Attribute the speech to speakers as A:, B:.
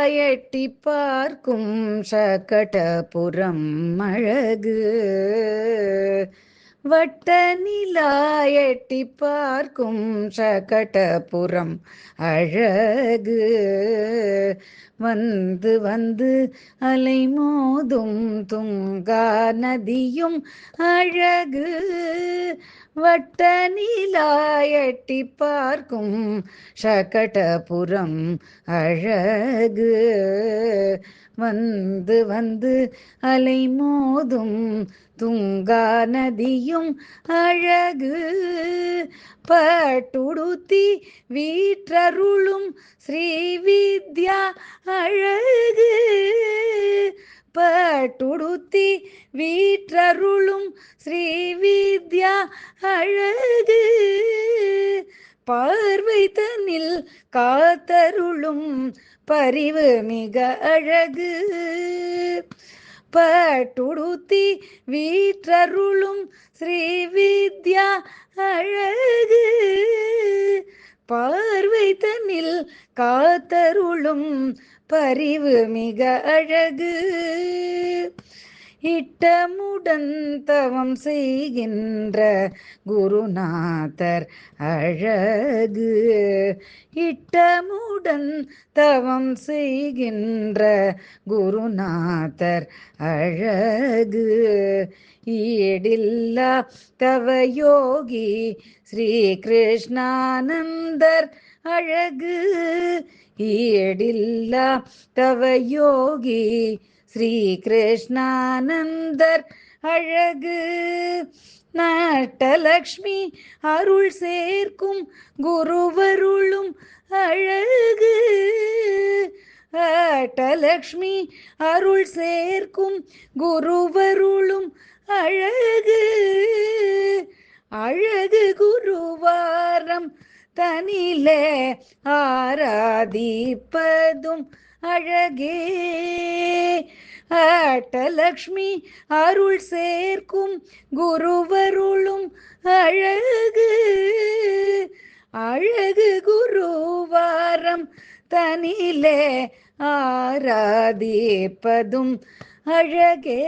A: எட்டி பார்க்கும் சகடபுரம் அழகு. வட்ட நிலா எட்டி பார்க்கும் சகடபுரம் அழகு. வந்து வந்து அலைமோதும் துங்கா நதியும் அழகு. வட்ட நிலா எட்டி பார்க்கும் சகடபுரம் அழகு. வந்து வந்து அலைமோதும் துங்கா நதியும் அழகு. பட்டுடுத்தி வீற்றருளும் ஸ்ரீவித்யா அழகு. பட்டுடுத்தி வீற்றருளும் ஸ்ரீவித்யா அழகு. பார்வை தன்னில் காத்தருளும் பரிவு மிக அழகு. பட்டுடுத்தி வீற்றருளும் ஸ்ரீவித்யா அழகு. பார்வை தன்னில் காத்தருளும் பரிவு மிக அழகு. இட்டமுடன் தவம் செய்கின்ற குருநாதர் அழகு. இட்டமுடன் தவம் செய்கின்ற குருநாதர் அழகு. ஈடில்லா தவயோகி ஸ்ரீ கிருஷ்ணானந்தர் அழகு. ஈடில்லா தவயோகி ஸ்ரீ கிருஷ்ணானந்தர் அழகு. நாட்டலக்ஷ்மி அருள் சேர்க்கும் குருவருளும் அழகு. அட்டலக்ஷ்மி அருள் சேர்க்கும் குருவருளும் அழகு. அழகு குருவாரம் தனிலே ஆராதிப்பதும் அழகே. அட்டலக்ஷ்மி அருள் சேர்க்கும் குருவருளும் அழகு. அழகு குருவாரம் தனிலே ஆராதிப்பதும் அழகே.